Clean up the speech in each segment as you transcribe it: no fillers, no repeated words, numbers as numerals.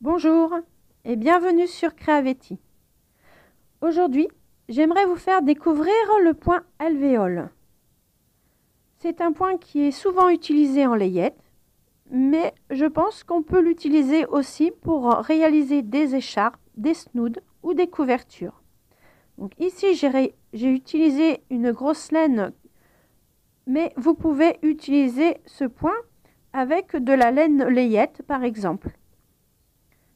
Bonjour et bienvenue sur Creavetti. Aujourd'hui, j'aimerais vous faire découvrir le point alvéole. C'est un point qui est souvent utilisé en layette, mais je pense qu'on peut l'utiliser aussi pour réaliser des écharpes, des snoods ou des couvertures. Donc ici, j'ai utilisé une grosse laine, mais vous pouvez utiliser ce point avec de la laine layette par exemple.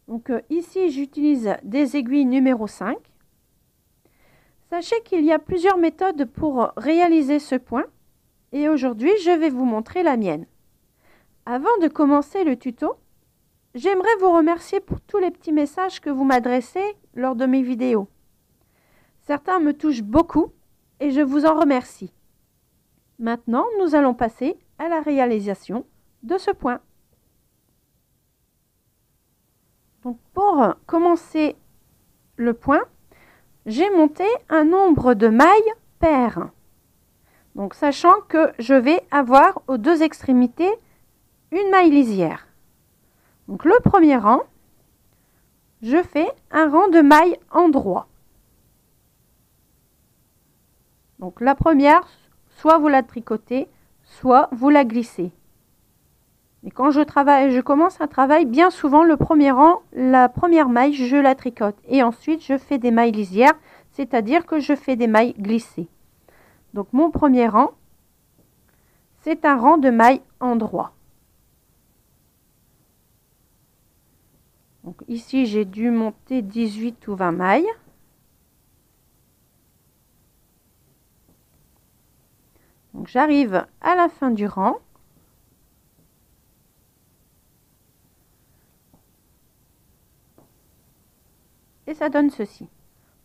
Donc ici, j'utilise des aiguilles numéro 5. Sachez qu'il y a plusieurs méthodes pour réaliser ce point et aujourd'hui, je vais vous montrer la mienne. Avant de commencer le tuto, j'aimerais vous remercier pour tous les petits messages que vous m'adressez lors de mes vidéos. Certains me touchent beaucoup et je vous en remercie. Maintenant, nous allons passer à la réalisation de ce point. Donc, pour commencer le point, j'ai monté un nombre de mailles paires. Donc, sachant que je vais avoir aux deux extrémités une maille lisière. Donc, le premier rang, je fais un rang de mailles endroit. Donc, la première, soit vous la tricotez, soit vous la glissez. Et quand je commence un travail, bien souvent le premier rang, la première maille, je la tricote. Et ensuite, je fais des mailles lisières, c'est-à-dire que je fais des mailles glissées. Donc mon premier rang, c'est un rang de mailles endroit. Donc ici, j'ai dû monter 18 ou 20 mailles. Donc j'arrive à la fin du rang. Et ça donne ceci.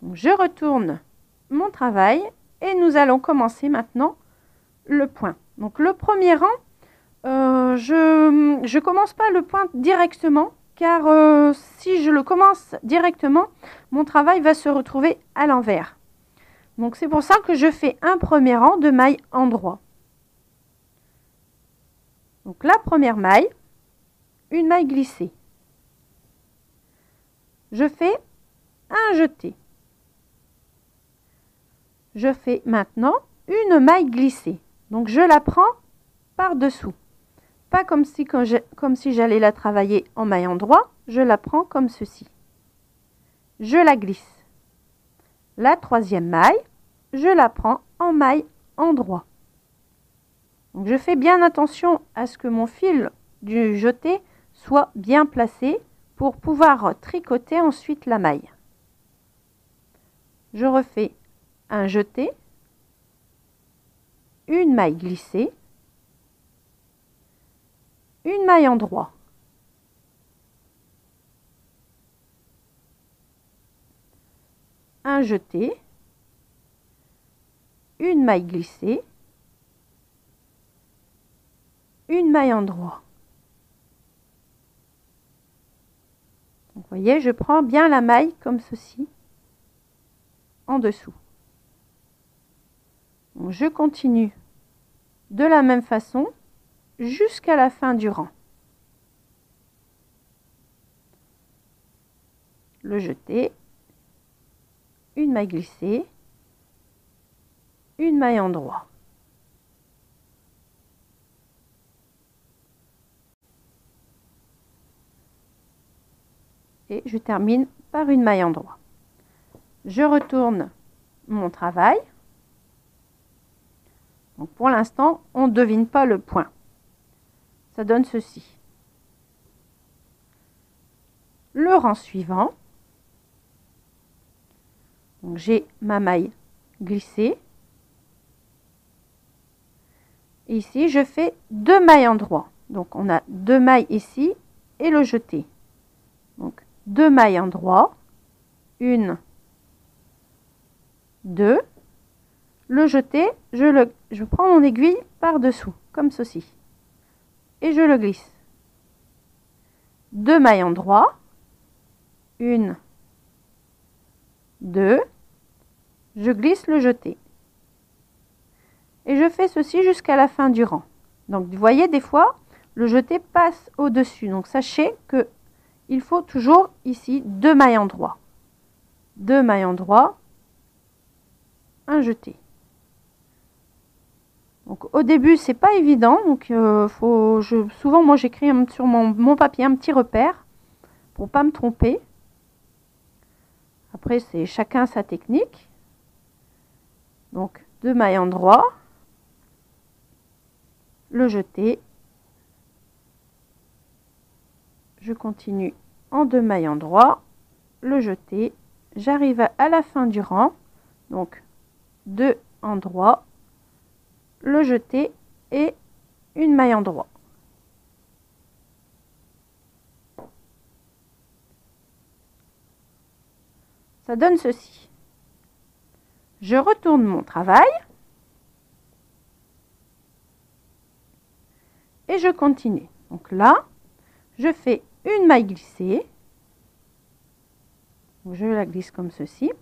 Donc, je retourne mon travail et nous allons commencer maintenant le point. Donc le premier rang, je commence pas le point directement car si je le commence directement, mon travail va se retrouver à l'envers. Donc c'est pour ça que je fais un premier rang de mailles endroit. Donc la première maille, une maille glissée. Je fais un jeté. Je fais maintenant une maille glissée. Donc je la prends par-dessous. Pas comme si j'allais la travailler en maille endroit, je la prends comme ceci. Je la glisse. La troisième maille, je la prends en maille endroit. Donc je fais bien attention à ce que mon fil du jeté soit bien placé pour pouvoir tricoter ensuite la maille. Je refais un jeté, une maille glissée, une maille endroit. Un jeté, une maille glissée, une maille endroit. Donc, vous voyez, je prends bien la maille comme ceci en dessous. Donc, je continue de la même façon jusqu'à la fin du rang. Le jeté, une maille glissée, une maille endroit. Et je termine par une maille endroit. Je retourne mon travail. Donc pour l'instant, on ne devine pas le point. Ça donne ceci. Le rang suivant. Donc j'ai ma maille glissée. Et ici, je fais deux mailles endroit. Donc on a deux mailles ici et le jeté. Donc deux mailles endroit. Une, deux. Le jeté, je prends mon aiguille par-dessous, comme ceci. Et je le glisse. Deux mailles endroit. Une, deux. Je glisse le jeté. Et je fais ceci jusqu'à la fin du rang. Donc, vous voyez, des fois, le jeté passe au-dessus. Donc, sachez que il faut toujours ici 2 mailles en droit. 2 mailles en droit, un jeté. Donc au début c'est pas évident, donc souvent moi j'écris sur mon papier un petit repère pour pas me tromper. Après c'est chacun sa technique. Donc 2 mailles en droit, le jeté, je continue en 2 mailles en droit, le jeté, j'arrive à la fin du rang, donc 2 en droit, le jeté et une maille en droit. Ça donne ceci. Je retourne mon travail et je continue. Donc là, je fais une maille glissée. Je la glisse comme ceci.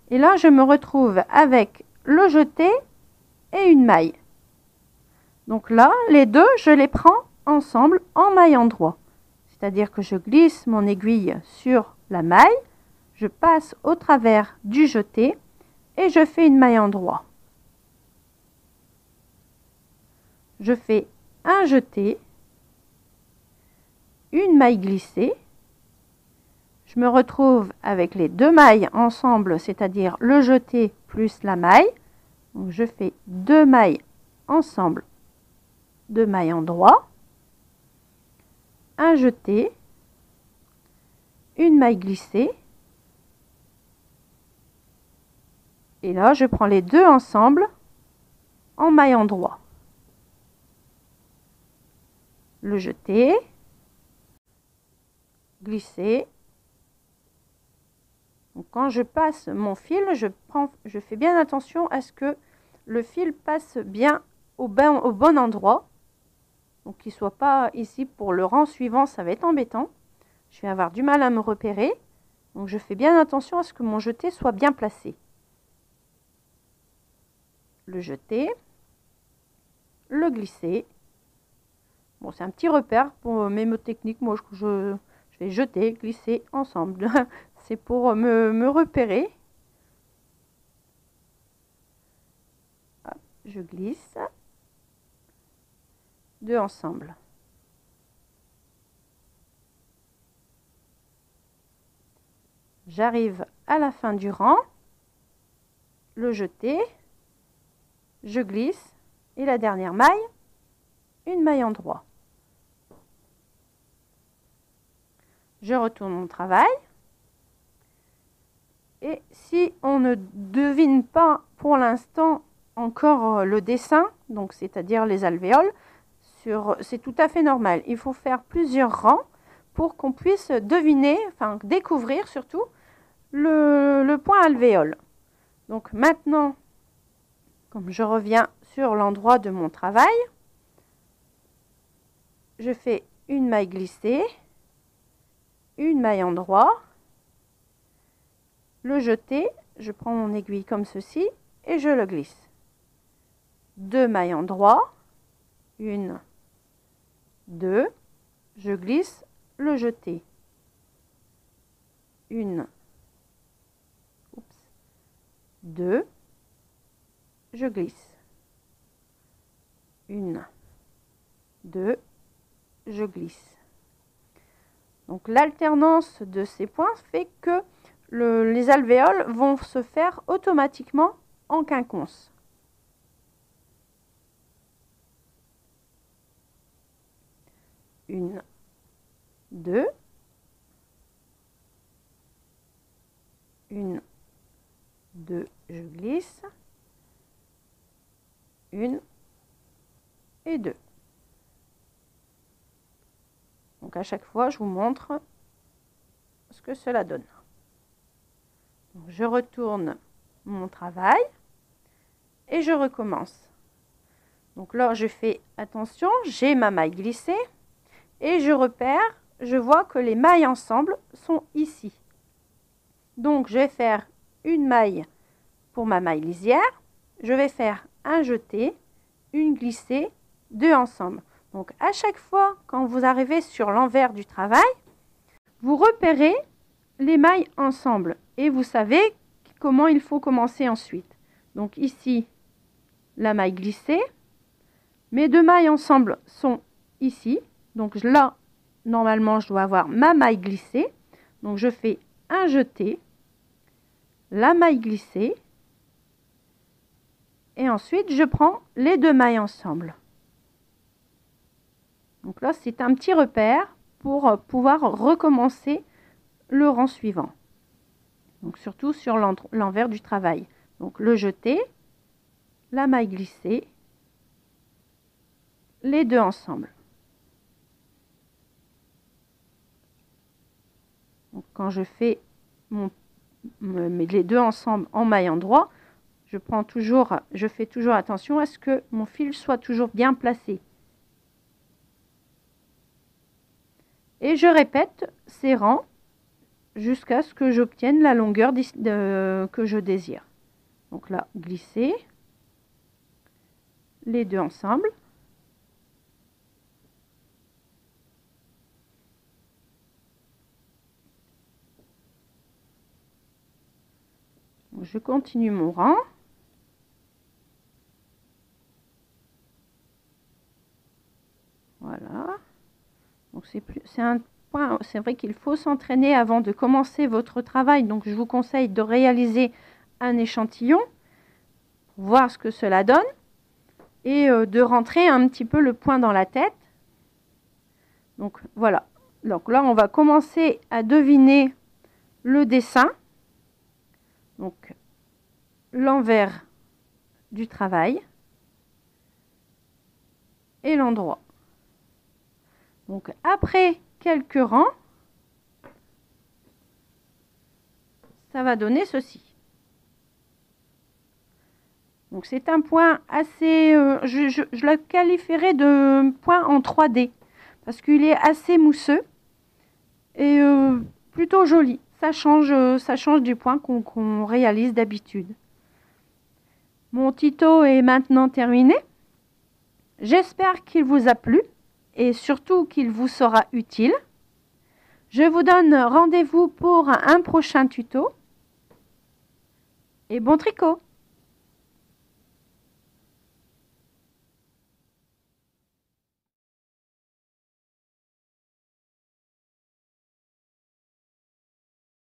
Et là, je me retrouve avec le jeté et une maille. Donc là, les deux, je les prends ensemble en maille en droit. C'est-à-dire que je glisse mon aiguille sur la maille, je passe au travers du jeté et je fais une maille en droit. Je fais un jeté, une maille glissée. Je me retrouve avec les deux mailles ensemble, c'est-à-dire le jeté plus la maille. Donc je fais 2 mailles ensemble, 2 mailles en droit, un jeté, une maille glissée. Et là, je prends les deux ensemble en maille en droit. Le jeté, glisser. Donc, quand je passe mon fil, je fais bien attention à ce que le fil passe bien au bon endroit. Donc qu'il ne soit pas ici pour le rang suivant, ça va être embêtant. Je vais avoir du mal à me repérer. Donc je fais bien attention à ce que mon jeté soit bien placé. Le jeté, le glisser. Bon, c'est un petit repère pour mes mots techniques. Moi, je vais jeter, glisser ensemble. C'est pour me repérer. Hop, je glisse. 2 ensemble. J'arrive à la fin du rang. Le jeté. Je glisse. Et la dernière maille, une maille en droit. Je retourne mon travail. Et si on ne devine pas pour l'instant encore le dessin, donc c'est-à-dire les alvéoles, c'est tout à fait normal. Il faut faire plusieurs rangs pour qu'on puisse deviner, enfin découvrir surtout, le point alvéole. Donc maintenant, comme je reviens sur l'endroit de mon travail, je fais une maille glissée, une maille en droit, le jeté, je prends mon aiguille comme ceci et je le glisse. 2 mailles en droit, 1, 2, je glisse, le jeté. 1, 2, je glisse. 1, 2, je glisse. Donc l'alternance de ces points fait que les alvéoles vont se faire automatiquement en quinconce. Une, 2, 1, 2, je glisse, 1 et 2. Donc à chaque fois, je vous montre ce que cela donne. Donc, je retourne mon travail et je recommence. Donc là, je fais attention, j'ai ma maille glissée et je repère, je vois que les mailles ensemble sont ici. Donc je vais faire une maille pour ma maille lisière, je vais faire un jeté, une glissée, 2 ensemble. Donc à chaque fois quand vous arrivez sur l'envers du travail, vous repérez les mailles ensemble et vous savez comment il faut commencer ensuite. Donc ici, la maille glissée. Mes 2 mailles ensemble sont ici. Donc là, normalement, je dois avoir ma maille glissée. Donc je fais un jeté, la maille glissée. Et ensuite, je prends les 2 mailles ensemble. Donc là, c'est un petit repère pour pouvoir recommencer le rang suivant. Donc surtout sur l'envers du travail. Donc le jeté, la maille glissée, les 2 ensemble. Donc quand je fais les 2 ensemble en maille endroit, je fais toujours attention à ce que mon fil soit toujours bien placé. Et je répète ces rangs jusqu'à ce que j'obtienne la longueur que je désire. Donc là, glisser, les 2 ensemble. Je continue mon rang. Voilà. Donc c'est un point, c'est vrai qu'il faut s'entraîner avant de commencer votre travail. Donc je vous conseille de réaliser un échantillon, voir ce que cela donne et de rentrer un petit peu le point dans la tête. Donc voilà. Donc là, on va commencer à deviner le dessin. Donc l'envers du travail et l'endroit. Donc après quelques rangs, ça va donner ceci. Donc c'est un point assez, je le qualifierais de point en 3D parce qu'il est assez mousseux et plutôt joli. Ça change du point qu'on réalise d'habitude. Mon tuto est maintenant terminé. J'espère qu'il vous a plu et surtout qu'il vous sera utile. Je vous donne rendez-vous pour un prochain tuto et bon tricot!